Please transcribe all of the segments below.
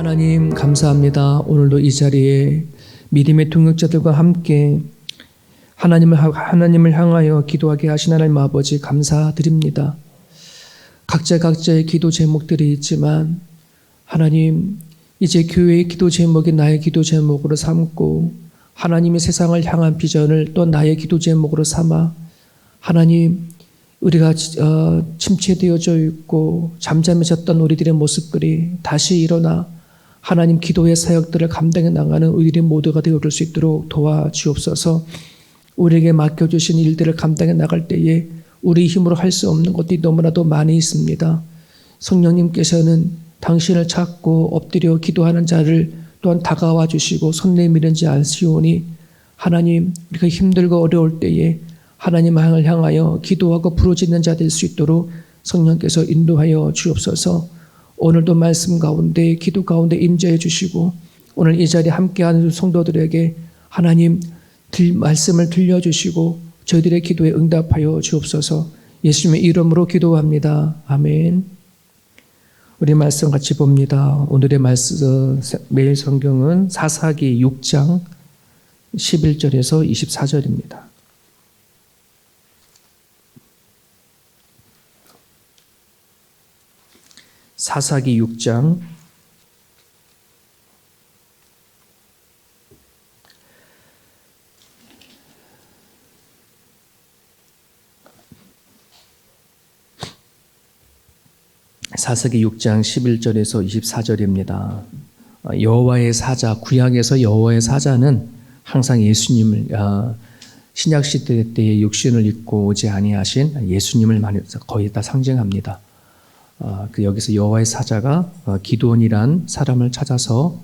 하나님 감사합니다. 오늘도 이 자리에 믿음의 동역자들과 함께 하나님을 향하여 기도하게 하신 하나님 아버지 감사드립니다. 각자의 기도 제목들이 있지만 하나님 이제 교회의 기도 제목이 나의 기도 제목으로 삼고 하나님의 세상을 향한 비전을 또 나의 기도 제목으로 삼아 하나님 우리가 침체되어져 있고 잠잠해졌던 우리들의 모습들이 다시 일어나 하나님 기도의 사역들을 감당해 나가는 우리들의 모두가 되어줄 수 있도록 도와주옵소서. 우리에게 맡겨주신 일들을 감당해 나갈 때에 우리 힘으로 할 수 없는 것들이 너무나도 많이 있습니다. 성령님께서는 당신을 찾고 엎드려 기도하는 자를 또한 다가와 주시고 손 내미는지 아시오니 하나님 우리가 힘들고 어려울 때에 하나님을 향하여 기도하고 부르짖는 자 될 수 있도록 성령께서 인도하여 주옵소서. 오늘도 말씀 가운데 기도 가운데 임재해 주시고 오늘 이 자리에 함께하는 성도들에게 하나님 말씀을 들려주시고 저희들의 기도에 응답하여 주옵소서. 예수님의 이름으로 기도합니다. 아멘. 우리 말씀 같이 봅니다. 오늘의 말씀 매일 성경은 사사기 6장 11절에서 24절입니다. 사사기 6장 11절에서 24절입니다. 여호와의 사자, 구약에서 여호와의 사자는 항상 예수님을 신약 시대 때에 육신을 입고 오지 아니하신 예수님을 거의 다 상징합니다. 여기서 여호와의 사자가 기드온이란 사람을 찾아서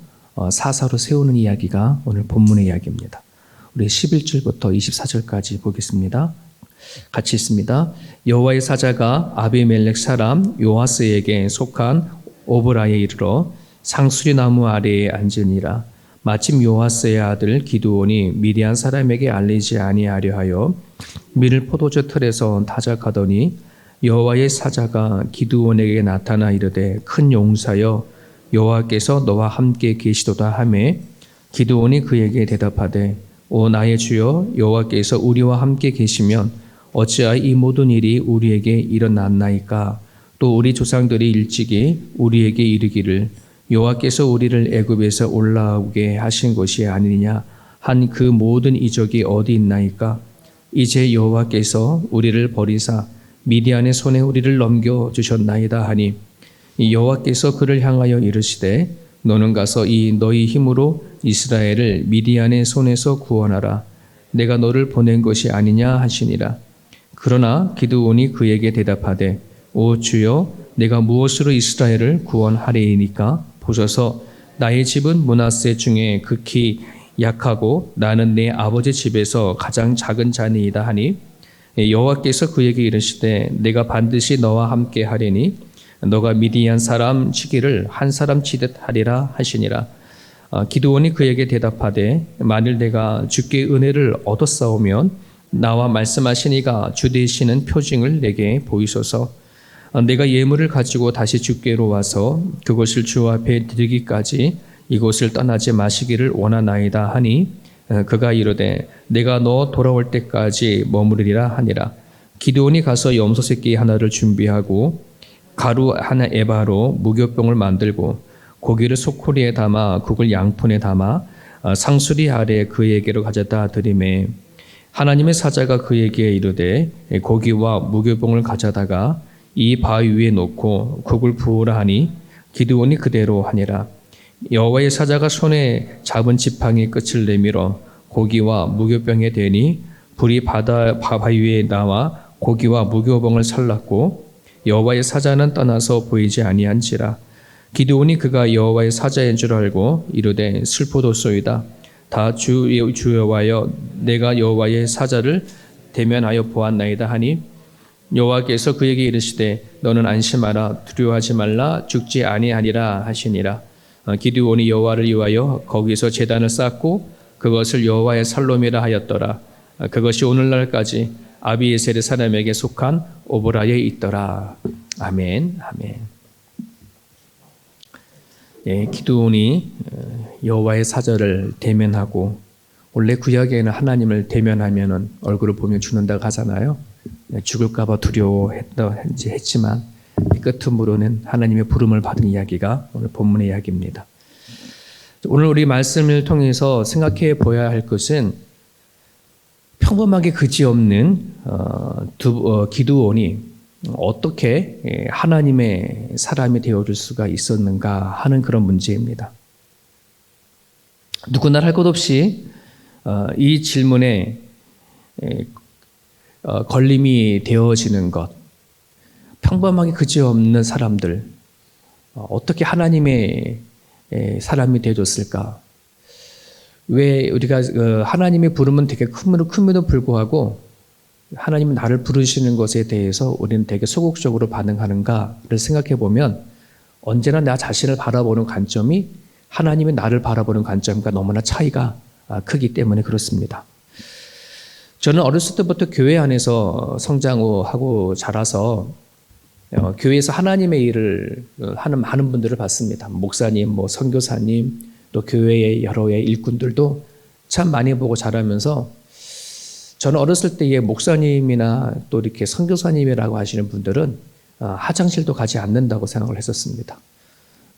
사사로 세우는 이야기가 오늘 본문의 이야기입니다. 우리 11절부터 24절까지 보겠습니다. 같이 있습니다. 여호와의 사자가 아비멜렉 사람 요아스에게 속한 오브라에 이르러 상수리 나무 아래에 앉으니라. 마침 요아스의 아들 기드온이 미디안 사람에게 알리지 아니하려 하여 밀을 포도주 틀에서 타작하더니 여호와의 사자가 기드온에게 나타나 이르되 큰 용사여 여호와께서 너와 함께 계시도다 하매 기드온이 그에게 대답하되 오 나의 주여 여호와께서 우리와 함께 계시면 어찌하여 이 모든 일이 우리에게 일어났나이까. 또 우리 조상들이 일찍이 우리에게 이르기를 여호와께서 우리를 애굽에서 올라오게 하신 것이 아니냐 한 그 모든 이적이 어디 있나이까. 이제 여호와께서 우리를 버리사 미디안의 손에 우리를 넘겨주셨나이다 하니 여호와께서 그를 향하여 이르시되 너는 가서 이 너희 힘으로 이스라엘을 미디안의 손에서 구원하라. 내가 너를 보낸 것이 아니냐 하시니라. 그러나 기드온이 그에게 대답하되 오 주여 내가 무엇으로 이스라엘을 구원하리이니까. 보소서 나의 집은 므낫세 중에 극히 약하고 나는 내 아버지 집에서 가장 작은 자니이다 하니 여호와께서 그에게 이르시되 내가 반드시 너와 함께 하리니 너가 미디안 사람 치기를 한 사람 치듯 하리라 하시니라. 기드온이 그에게 대답하되 만일 내가 주께 은혜를 얻었사오면 나와 말씀하시니가 주 되시는 표징을 내게 보이소서. 내가 예물을 가지고 다시 주께로 와서 그것을 주 앞에 드리기까지 이곳을 떠나지 마시기를 원하나이다 하니 그가 이르되 내가 너 돌아올 때까지 머무르리라 하니라. 기드온이 가서 염소 새끼 하나를 준비하고 가루 하나 에바로 무교병을 만들고 고기를 소쿠리에 담아 국을 양푼에 담아 상수리 아래 그에게로 가져다 드리매 하나님의 사자가 그에게 이르되 고기와 무교병을 가져다가 이 바위 위에 놓고 국을 부으라 하니 기드온이 그대로 하니라. 여호와의 사자가 손에 잡은 지팡이 끝을 내밀어 고기와 무교병에 대니 불이 바위 위에 나와 고기와 무교병을 살랐고 여호와의 사자는 떠나서 보이지 아니한지라. 기드온이 그가 여호와의 사자인 줄 알고 이르되 슬프도소이다. 다 주 여호와여 내가 여호와의 사자를 대면하여 보았나이다 하니 여호와께서 그에게 이르시되 너는 안심하라 두려워하지 말라 죽지 아니하니라 하시니라. 기드온이 여호와를 위하여 거기서 제단을 쌓고 그것을 여호와의 살롬이라 하였더라. 그것이 오늘날까지 아비에셀의 사람에게 속한 오보라에 있더라. 아멘. 아멘. 기드온이 여호와의 사자를 대면하고, 원래 구약에는 하나님을 대면하면은 얼굴을 보면 죽는다고 하잖아요. 죽을까봐 두려워했지만 끝으로는 하나님의 부름을 받은 이야기가 오늘 본문의 이야기입니다. 오늘 우리 말씀을 통해서 생각해 보아야 할 것은, 평범하게 그지없는 기드온이 어떻게 하나님의 사람이 되어줄 수가 있었는가 하는 그런 문제입니다. 누구나 할 것 없이 이 질문에 걸림이 되어지는 것, 평범하게 그지없는 사람들 어떻게 하나님의 사람이 되어줬을까? 왜 우리가 하나님의 부름은 되게 큼에도 불구하고 하나님이 나를 부르시는 것에 대해서 우리는 되게 소극적으로 반응하는가를 생각해 보면, 언제나 나 자신을 바라보는 관점이 하나님의 나를 바라보는 관점과 너무나 차이가 크기 때문에 그렇습니다. 저는 어렸을 때부터 교회 안에서 성장하고 자라서 교회에서 하나님의 일을 하는 많은 분들을 봤습니다. 목사님, 선교사님, 또 교회의 여러 일꾼들도 참 많이 보고 자라면서, 저는 어렸을 때에 목사님이나 또 이렇게 선교사님이라고 하시는 분들은 화장실도 가지 않는다고 생각을 했었습니다.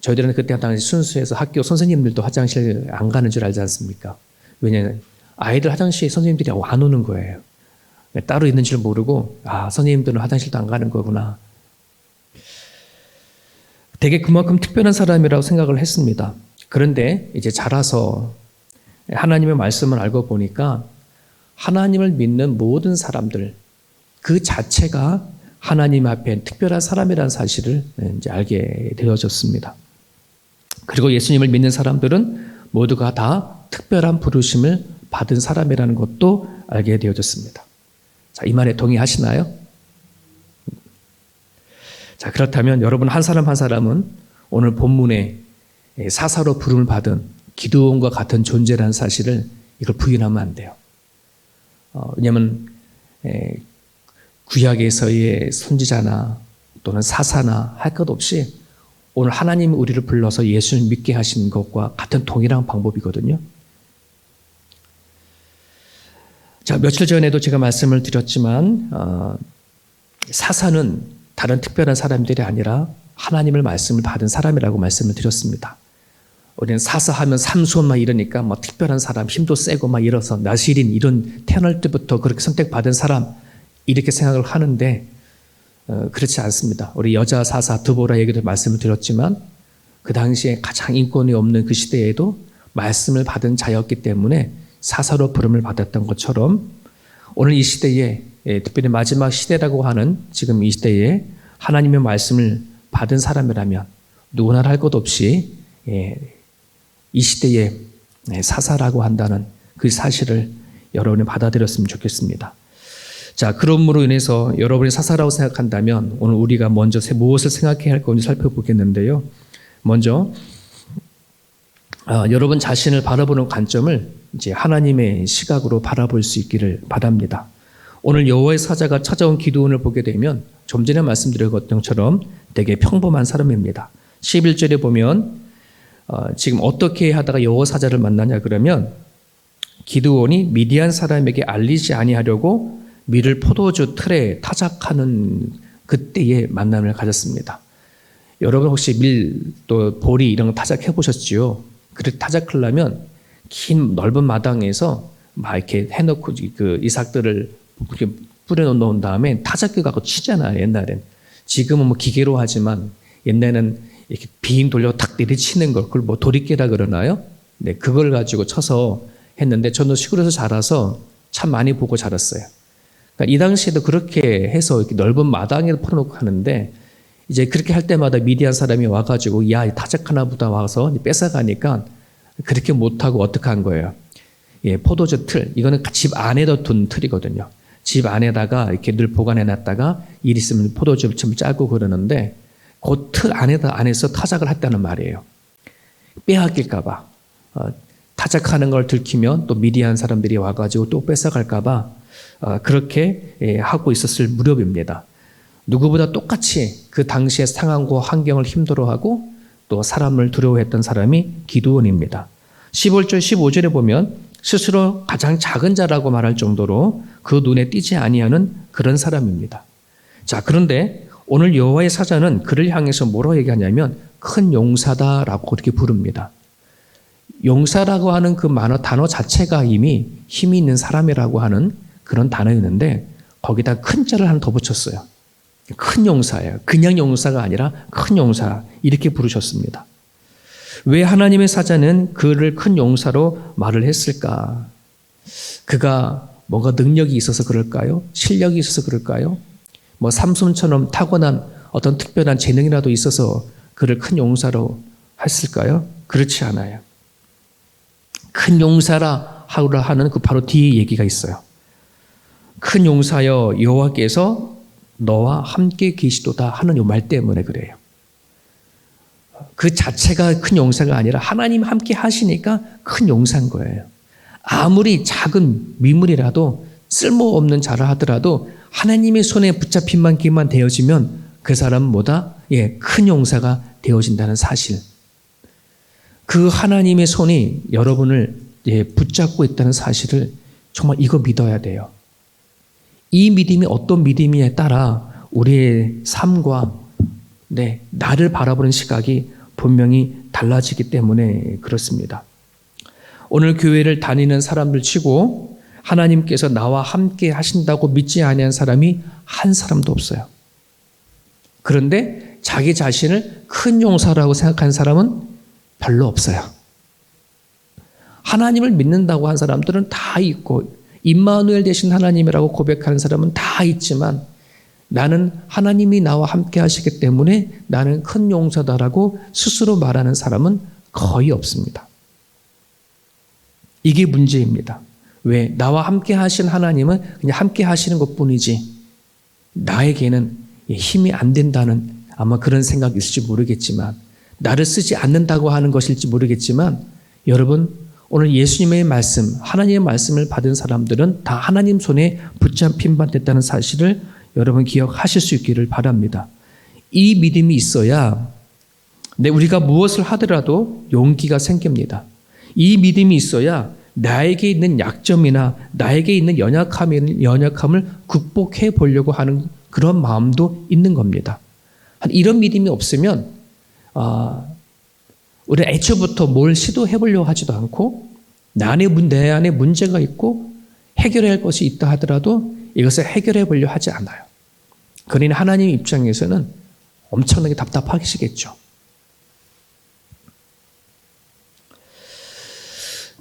저희들은 그때 당시 순수해서 학교 선생님들도 화장실 안 가는 줄 알지 않습니까? 왜냐하면 아이들 화장실에 선생님들이 안 오는 거예요. 따로 있는 줄 모르고, 선생님들은 화장실도 안 가는 거구나. 되게 그만큼 특별한 사람이라고 생각을 했습니다. 그런데 이제 자라서 하나님의 말씀을 알고 보니까, 하나님을 믿는 모든 사람들 그 자체가 하나님 앞에 특별한 사람이라는 사실을 이제 알게 되어졌습니다. 그리고 예수님을 믿는 사람들은 모두가 다 특별한 부르심을 받은 사람이라는 것도 알게 되어졌습니다. 자, 이 말에 동의하시나요? 자, 그렇다면 여러분 한 사람 한 사람은 오늘 본문에 사사로 부름을 받은 기드온과 같은 존재라는 사실을 이걸 부인하면 안 돼요. 왜냐하면 구약에서의 선지자나 또는 사사나 할 것 없이 오늘 하나님이 우리를 불러서 예수를 믿게 하신 것과 같은 동일한 방법이거든요. 자, 며칠 전에도 제가 말씀을 드렸지만 사사는 다른 특별한 사람들이 아니라 하나님을 말씀을 받은 사람이라고 말씀을 드렸습니다. 우리는 사사하면 삼손 이러니까 특별한 사람, 힘도 세고 이래서 나시린 이런 태어날 때부터 그렇게 선택받은 사람 이렇게 생각을 하는데 그렇지 않습니다. 우리 여자 사사 드보라 얘기도 말씀을 드렸지만 그 당시에 가장 인권이 없는 그 시대에도 말씀을 받은 자였기 때문에 사사로 부름을 받았던 것처럼, 오늘 이 시대에 특별히 마지막 시대라고 하는 지금 이 시대에 하나님의 말씀을 받은 사람이라면 누구나 할 것 없이 이 시대에 사사라고 한다는 그 사실을 여러분이 받아들였으면 좋겠습니다. 자, 그러므로 인해서 여러분이 사사라고 생각한다면 오늘 우리가 먼저 무엇을 생각해야 할 건지 살펴보겠는데요. 먼저 여러분 자신을 바라보는 관점을 이제 하나님의 시각으로 바라볼 수 있기를 바랍니다. 오늘 여호와의 사자가 찾아온 기드온을 보게 되면 좀 전에 말씀드렸던 것처럼 되게 평범한 사람입니다. 11절에 보면 지금 어떻게 하다가 여호와 사자를 만나냐 그러면, 기드온이 미디안 사람에게 알리지 아니하려고 밀을 포도주 틀에 타작하는 그때의 만남을 가졌습니다. 여러분 혹시 밀 또 보리 이런 거 타작해 보셨지요? 그렇게 타작하려면 긴 넓은 마당에서 이렇게 해놓고 그 이삭들을 이렇게 뿌려놓은 다음에 타작기 갖고 치잖아요. 옛날엔. 지금은 기계로 하지만 옛날에는 이렇게 빙 돌려 탁 내리치는 걸, 그걸 도리깨라 그러나요? 네, 그걸 가지고 쳐서 했는데, 저는 시골에서 자라서 참 많이 보고 자랐어요. 그러니까 이 당시에도 그렇게 해서 이렇게 넓은 마당에 풀어놓고 하는데, 이제 그렇게 할 때마다 미디안 사람이 와가지고 야, 타작 하나보다 와서 뺏어가니까 그렇게 못하고 어떻게 한 거예요? 포도주 틀, 이거는 집 안에다 둔 틀이거든요. 집 안에다가 이렇게 늘 보관해놨다가 일 있으면 포도주 좀 짜고 그러는데, 그 틀 안에서 타작을 했다는 말이에요. 빼앗길까봐. 타작하는 걸 들키면 또 미디안 사람들이 와가지고 또 뺏어갈까봐 그렇게 하고 있었을 무렵입니다. 누구보다 똑같이 그 당시의 상황과 환경을 힘들어하고 또 사람을 두려워했던 사람이 기드온입니다. 15절 15절에 보면 스스로 가장 작은 자라고 말할 정도로 그 눈에 띄지 아니하는 그런 사람입니다. 자, 그런데 오늘 여호와의 사자는 그를 향해서 뭐라고 얘기하냐면 큰 용사다라고 그렇게 부릅니다. 용사라고 하는 그 단어 자체가 이미 힘이 있는 사람이라고 하는 그런 단어였는데 거기다 큰 자를 하나 더 붙였어요. 큰 용사예요. 그냥 용사가 아니라 큰 용사 이렇게 부르셨습니다. 왜 하나님의 사자는 그를 큰 용사로 말을 했을까? 그가 뭔가 능력이 있어서 그럴까요? 실력이 있어서 그럴까요? 뭐 삼손처럼 타고난 어떤 특별한 재능이라도 있어서 그를 큰 용사로 했을까요? 그렇지 않아요. 큰 용사라 하는 그 바로 뒤에 얘기가 있어요. 큰 용사여 여호와께서 너와 함께 계시도다 하는 이 말 때문에 그래요. 그 자체가 큰 용사가 아니라 하나님 함께 하시니까 큰 용사인 거예요. 아무리 작은 미물이라도 쓸모없는 자라 하더라도 하나님의 손에 붙잡힌 만큼만 되어지면 그 사람보다 큰 용사가 되어진다는 사실. 그 하나님의 손이 여러분을 붙잡고 있다는 사실을 정말 이거 믿어야 돼요. 이 믿음이 어떤 믿음이냐에 따라 우리의 삶과 나를 바라보는 시각이 분명히 달라지기 때문에 그렇습니다. 오늘 교회를 다니는 사람들 치고 하나님께서 나와 함께 하신다고 믿지 아니한 사람이 한 사람도 없어요. 그런데 자기 자신을 큰 용사라고 생각하는 사람은 별로 없어요. 하나님을 믿는다고 한 사람들은 다 있고 임마누엘 되신 하나님이라고 고백하는 사람은 다 있지만 나는 하나님이 나와 함께 하시기 때문에 나는 큰 용사다라고 스스로 말하는 사람은 거의 없습니다. 이게 문제입니다. 왜? 나와 함께 하신 하나님은 그냥 함께 하시는 것뿐이지 나에게는 힘이 안 된다는 아마 그런 생각이 있을지 모르겠지만 나를 쓰지 않는다고 하는 것일지 모르겠지만 여러분 오늘 예수님의 말씀, 하나님의 말씀을 받은 사람들은 다 하나님 손에 붙잡힌 바 됐다는 사실을 여러분 기억하실 수 있기를 바랍니다. 이 믿음이 있어야 우리가 무엇을 하더라도 용기가 생깁니다. 이 믿음이 있어야 나에게 있는 약점이나 나에게 있는 연약함을 극복해 보려고 하는 그런 마음도 있는 겁니다. 이런 믿음이 없으면 우리 애초부터 뭘 시도해 보려고 하지도 않고 내 안에 문제가 있고 해결해야 할 것이 있다 하더라도 이것을 해결해 보려고 하지 않아요. 그러니 하나님 입장에서는 엄청나게 답답하시겠죠.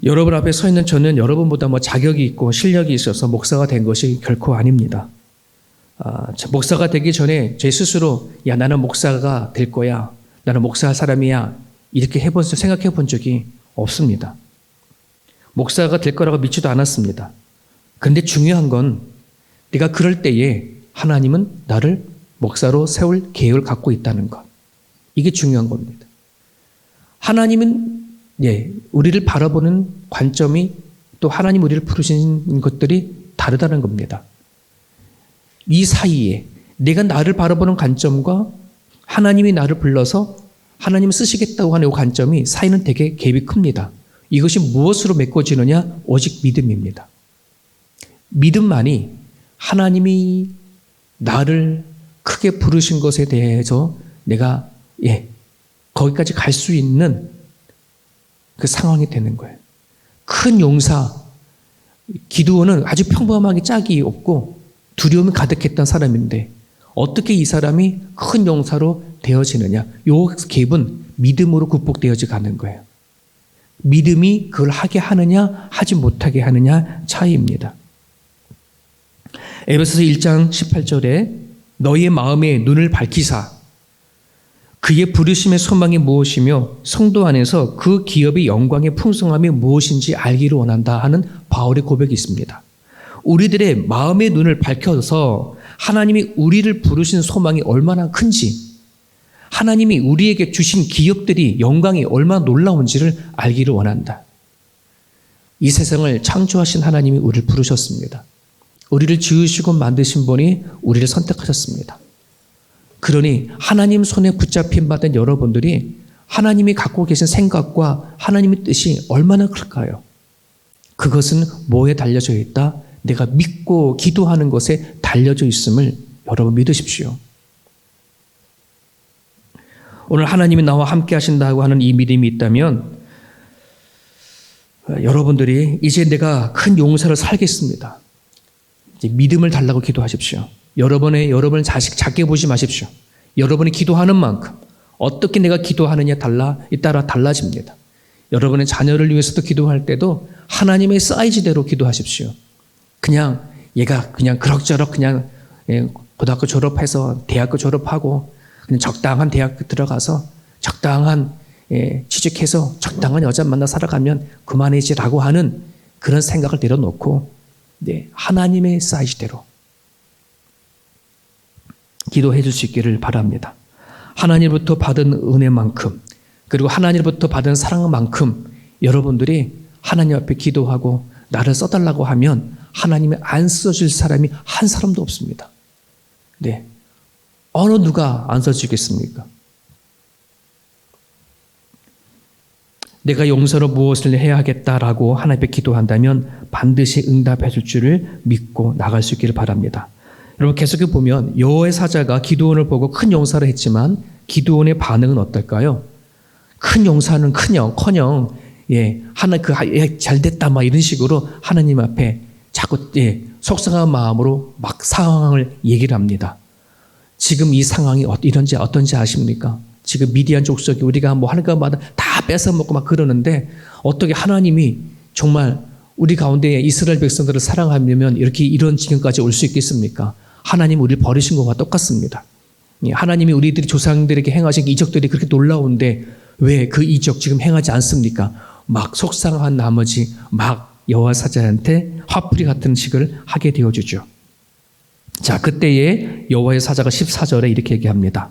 여러분 앞에 서 있는 저는 여러분보다 자격이 있고 실력이 있어서 목사가 된 것이 결코 아닙니다. 목사가 되기 전에 제 스스로 나는 목사가 될 거야. 나는 목사할 사람이야. 이렇게 생각해 본 적이 없습니다. 목사가 될 거라고 믿지도 않았습니다. 그런데 중요한 건 내가 그럴 때에 하나님은 나를 목사로 세울 계획을 갖고 있다는 것. 이게 중요한 겁니다. 하나님은 우리를 바라보는 관점이 또 하나님 우리를 부르신 것들이 다르다는 겁니다. 이 사이에 내가 나를 바라보는 관점과 하나님이 나를 불러서 하나님을 쓰시겠다고 하는 이 관점이 사이는 되게 갭이 큽니다. 이것이 무엇으로 메꿔지느냐? 오직 믿음입니다. 믿음만이 하나님이 나를 크게 부르신 것에 대해서 내가 거기까지 갈 수 있는 그 상황이 되는 거예요. 큰 용사 기드온은 아주 평범하게 짝이 없고 두려움이 가득했던 사람인데 어떻게 이 사람이 큰 용사로 되어지느냐? 이 갭은 믿음으로 극복되어져 가는 거예요. 믿음이 그걸 하게 하느냐 하지 못하게 하느냐 차이입니다. 에베소서 1장 18절에 너희의 마음에 눈을 밝히사 그의 부르심의 소망이 무엇이며 성도 안에서 그 기업의 영광의 풍성함이 무엇인지 알기를 원한다 하는 바울의 고백이 있습니다. 우리들의 마음의 눈을 밝혀서 하나님이 우리를 부르신 소망이 얼마나 큰지 하나님이 우리에게 주신 기업들이 영광이 얼마나 놀라운지를 알기를 원한다. 이 세상을 창조하신 하나님이 우리를 부르셨습니다. 우리를 지으시고 만드신 분이 우리를 선택하셨습니다. 그러니 하나님 손에 붙잡힌 받은 여러분들이 하나님이 갖고 계신 생각과 하나님의 뜻이 얼마나 클까요? 그것은 뭐에 달려져 있다? 내가 믿고 기도하는 것에 달려져 있음을 여러분 믿으십시오. 오늘 하나님이 나와 함께 하신다고 하는 이 믿음이 있다면 여러분들이 이제 내가 큰 용서를 살겠습니다. 이제 믿음을 달라고 기도하십시오. 여러분을 작게 보지 마십시오. 여러분이 기도하는 만큼 어떻게 내가 기도하느냐에 따라 달라집니다. 여러분의 자녀를 위해서도 기도할 때도 하나님의 사이즈대로 기도하십시오. 그냥 얘가 그냥 그럭저럭 그냥 고등학교 졸업해서 대학교 졸업하고 그냥 적당한 대학교 들어가서 적당한 취직해서 적당한 여자 만나 살아가면 그만이지라고 하는 그런 생각을 내려놓고 하나님의 사이즈대로 기도해 줄 수 있기를 바랍니다. 하나님부터 받은 은혜만큼 그리고 하나님부터 받은 사랑만큼 여러분들이 하나님 앞에 기도하고 나를 써달라고 하면 하나님이 안 써줄 사람이 한 사람도 없습니다. 네, 어느 누가 안 써주겠습니까? 내가 용서로 무엇을 해야 하겠다라고 하나님 앞에 기도한다면 반드시 응답해 줄 줄을 믿고 나갈 수 있기를 바랍니다. 여러분 계속해 보면 여호와의 사자가 기드온을 보고 큰 용사를 했지만 기드온의 반응은 어떨까요? 큰 용사는 커녕 잘 됐다 막 이런 식으로 하나님 앞에 자꾸 속상한 마음으로 막 상황을 얘기를 합니다. 지금 이 상황이 어떤지 아십니까? 지금 미디안 족속이 우리가 뭐 하는 것마다 다 뺏어먹고 막 그러는데 어떻게 하나님이 정말 우리 가운데 이스라엘 백성들을 사랑하려면 이런 지경까지 올 수 있겠습니까? 하나님 우리를 버리신 것과 똑같습니다. 하나님이 우리들이 조상들에게 행하신 이적들이 그렇게 놀라운데 왜 그 이적 지금 행하지 않습니까? 막 속상한 나머지 막 여호와 사자한테 화풀이 같은 식을 하게 되어주죠. 자, 그때에 여호와의 사자가 14절에 이렇게 얘기합니다.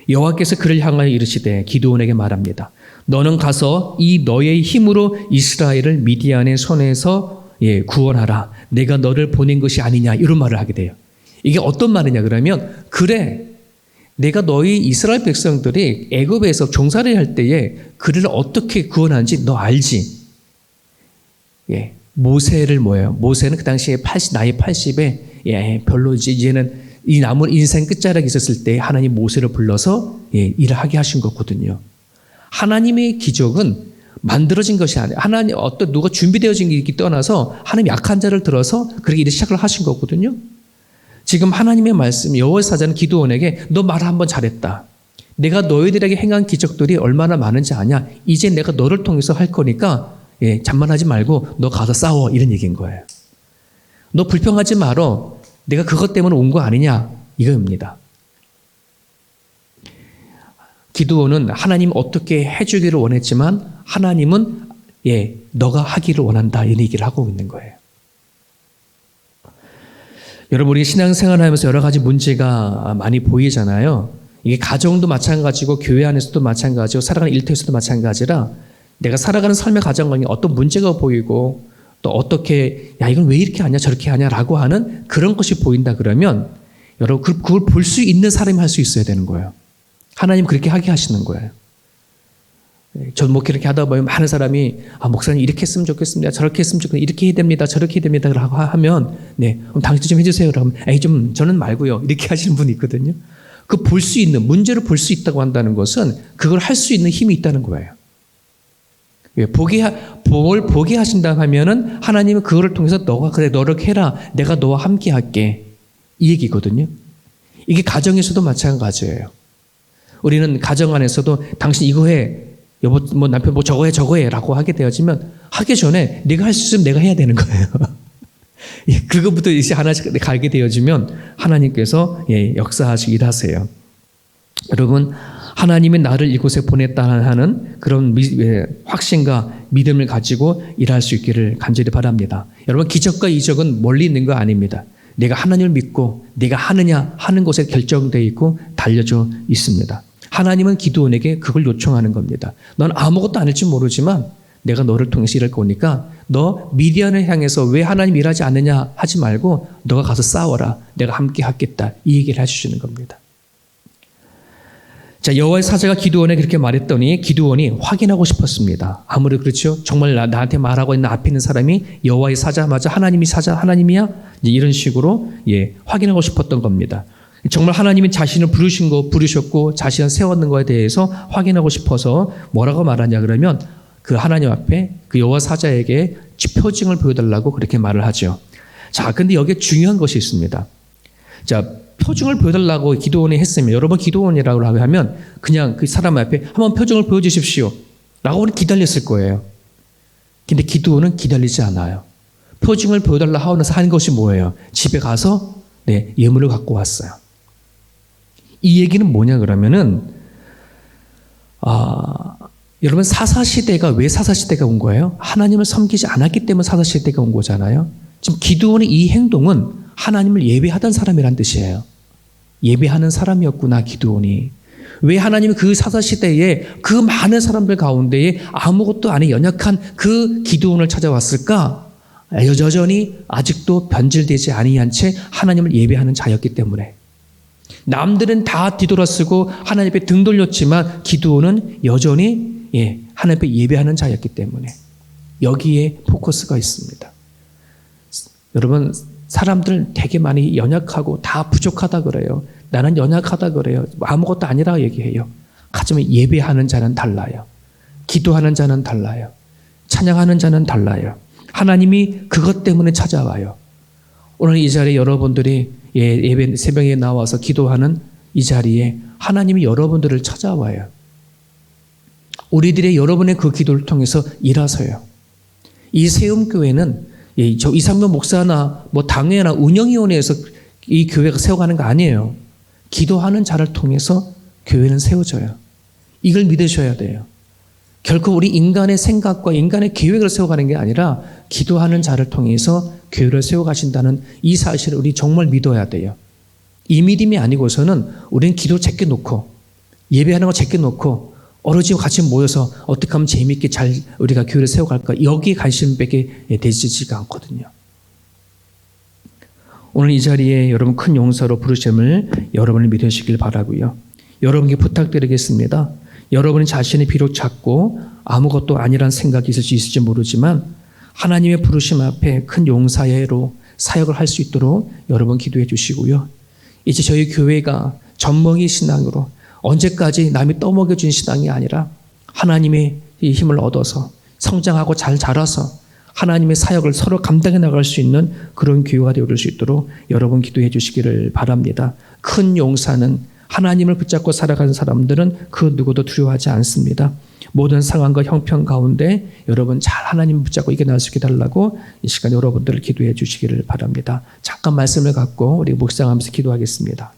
여호와께서 그를 향하여 이르시되 기드온에게 말합니다. 너는 가서 이 너의 힘으로 이스라엘을 미디안의 손에서 구원하라. 내가 너를 보낸 것이 아니냐 이런 말을 하게 돼요. 이게 어떤 말이냐 그러면 그래 내가 너희 이스라엘 백성들이 애굽에서 종살이 할 때에 그를 어떻게 구원하는지 너 알지? 모세를 모세는 그 당시에 나이 80에 별로 이제는 이 남은 인생 끝자락에 있었을 때 하나님 모세를 불러서 일을 하게 하신 거거든요. 하나님의 기적은 만들어진 것이 아니에요. 하나님 누가 준비되어진 게 떠나서 하나님 약한 자를 들어서 그렇게 일을 시작을 하신 거거든요. 지금 하나님의 말씀 여호와의 사자는 기드온에게 너 말 한번 잘했다. 내가 너희들에게 행한 기적들이 얼마나 많은지 아냐. 이제 내가 너를 통해서 할 거니까 잠만하지 말고 너 가서 싸워 이런 얘기인 거예요. 너 불평하지 말어. 내가 그것 때문에 온 거 아니냐 이겁니다. 기드온은 하나님 어떻게 해주기를 원했지만 하나님은 너가 하기를 원한다 이런 얘기를 하고 있는 거예요. 여러분 우리 신앙생활 하면서 여러 가지 문제가 많이 보이잖아요. 이게 가정도 마찬가지고 교회 안에서도 마찬가지고 살아가는 일터에서도 마찬가지라 내가 살아가는 삶의 가정관계 어떤 문제가 보이고 또 어떻게 이건 왜 이렇게 하냐 저렇게 하냐라고 하는 그런 것이 보인다 그러면 여러분 그걸 볼 수 있는 사람이 할 수 있어야 되는 거예요. 하나님 그렇게 하게 하시는 거예요. 전 목회 이렇게 하다 보면 많은 사람이 목사님 이렇게 했으면 좋겠습니다. 저렇게 했으면 좋겠습니다. 이렇게 해야 됩니다. 저렇게 해야 됩니다. 라고 하면 그럼 당신도 좀 해주세요. 그러면 저는 말고요. 이렇게 하시는 분이 있거든요. 그 볼 수 있는 문제를 볼 수 있다고 한다는 것은 그걸 할 수 있는 힘이 있다는 거예요. 뭘 보게 하신다 하면은 하나님은 그거를 통해서 너를 해라. 내가 너와 함께 할게. 이 얘기거든요. 이게 가정에서도 마찬가지예요. 우리는 가정 안에서도 당신 이거 해. 여보, 남편 저거 해 라고 하게 되어지면 하기 전에 네가 할 수 있으면 내가 해야 되는 거예요. 그것부터 이제 하나씩 가게 되어지면 하나님께서 역사하시기 일하세요. 여러분 하나님이 나를 이곳에 보냈다 하는 그런 확신과 믿음을 가지고 일할 수 있기를 간절히 바랍니다. 여러분 기적과 이적은 멀리 있는 거 아닙니다. 내가 하나님을 믿고 내가 하느냐 하는 것에 결정되어 있고 달려져 있습니다. 하나님은 기드온에게 그걸 요청하는 겁니다. 넌 아무것도 안 할지 모르지만 내가 너를 통해서 일할 거니까 너 미디안을 향해서 왜 하나님 일하지 않느냐 하지 말고 너가 가서 싸워라. 내가 함께 하겠다. 이 얘기를 해주시는 겁니다. 자, 여호와의 사자가 기드온에게 그렇게 말했더니 기드온이 확인하고 싶었습니다. 아무래도 그렇죠. 정말 나한테 말하고 있는 앞에 있는 사람이 여호와의 사자 맞아? 하나님이 사자 하나님이야? 이제 이런 식으로 확인하고 싶었던 겁니다. 정말 하나님이 자신을 부르셨고 자신을 세웠는 거에 대해서 확인하고 싶어서 뭐라고 말하냐 그러면 그 하나님 앞에 그 여호와 사자에게 표징을 보여달라고 그렇게 말을 하죠. 자, 근데 여기에 중요한 것이 있습니다. 자, 표징을 보여달라고 기드온이 했으면 여러분 기드온이라고 하면 그냥 그 사람 앞에 한번 표징을 보여주십시오 라고 기다렸을 거예요. 근데 기드온은 기다리지 않아요. 표징을 보여달라 하는 것이 뭐예요? 집에 가서 예물을 갖고 왔어요. 이 얘기는 뭐냐 그러면은 여러분 사사시대가 왜 사사시대가 온 거예요? 하나님을 섬기지 않았기 때문에 사사시대가 온 거잖아요. 지금 기드온의 이 행동은 하나님을 예배하던 사람이란 뜻이에요. 예배하는 사람이었구나 기드온이. 왜 하나님이 그 사사시대에 그 많은 사람들 가운데에 아무것도 아닌 연약한 그 기드온을 찾아왔을까? 여전히 아직도 변질되지 아니한 채 하나님을 예배하는 자였기 때문에. 남들은 다 뒤돌아쓰고 하나님 앞에 등 돌렸지만 기드온은 여전히 하나님 앞에 예배하는 자였기 때문에 여기에 포커스가 있습니다. 여러분 사람들 되게 많이 연약하고 다 부족하다 그래요. 나는 연약하다 그래요. 아무것도 아니라 얘기해요. 하지만 예배하는 자는 달라요. 기도하는 자는 달라요. 찬양하는 자는 달라요. 하나님이 그것 때문에 찾아와요. 오늘 이 자리에 여러분들이 예배 새벽에 나와서 기도하는 이 자리에 하나님이 여러분들을 찾아와요. 우리들의 여러분의 그 기도를 통해서 일하세요. 이 세움교회는 저 이상면 목사나 당회나 운영위원회에서 이 교회가 세워가는 거 아니에요. 기도하는 자를 통해서 교회는 세워져요. 이걸 믿으셔야 돼요. 결코 우리 인간의 생각과 인간의 계획을 세워가는 게 아니라 기도하는 자를 통해서 교회를 세워가신다는 이 사실을 우리 정말 믿어야 돼요. 이 믿음이 아니고서는 우리는 기도 제껴놓고 예배하는 거 제껴놓고 어르지와 같이 모여서 어떻게 하면 재미있게 잘 우리가 교회를 세워갈까 여기에 관심밖에 되지가 않거든요. 오늘 이 자리에 여러분 큰 용서로 부르심을 여러분을 믿으시길 바라고요. 여러분께 부탁드리겠습니다. 여러분이 자신이 비록 작고 아무것도 아니란 생각이 있을 수 있을지 모르지만 하나님의 부르심 앞에 큰 용사로 사역을 할 수 있도록 여러분 기도해 주시고요. 이제 저희 교회가 젖먹이 신앙으로 언제까지 남이 떠먹여준 신앙이 아니라 하나님의 이 힘을 얻어서 성장하고 잘 자라서 하나님의 사역을 서로 감당해 나갈 수 있는 그런 교회가 되어줄 수 있도록 여러분 기도해 주시기를 바랍니다. 큰 용사는 하나님을 붙잡고 살아가는 사람들은 그 누구도 두려워하지 않습니다. 모든 상황과 형편 가운데 여러분 잘 하나님 붙잡고 이겨낼 수 있게 달라고 이 시간 여러분들을 기도해 주시기를 바랍니다. 잠깐 말씀을 갖고 우리 묵상하면서 기도하겠습니다.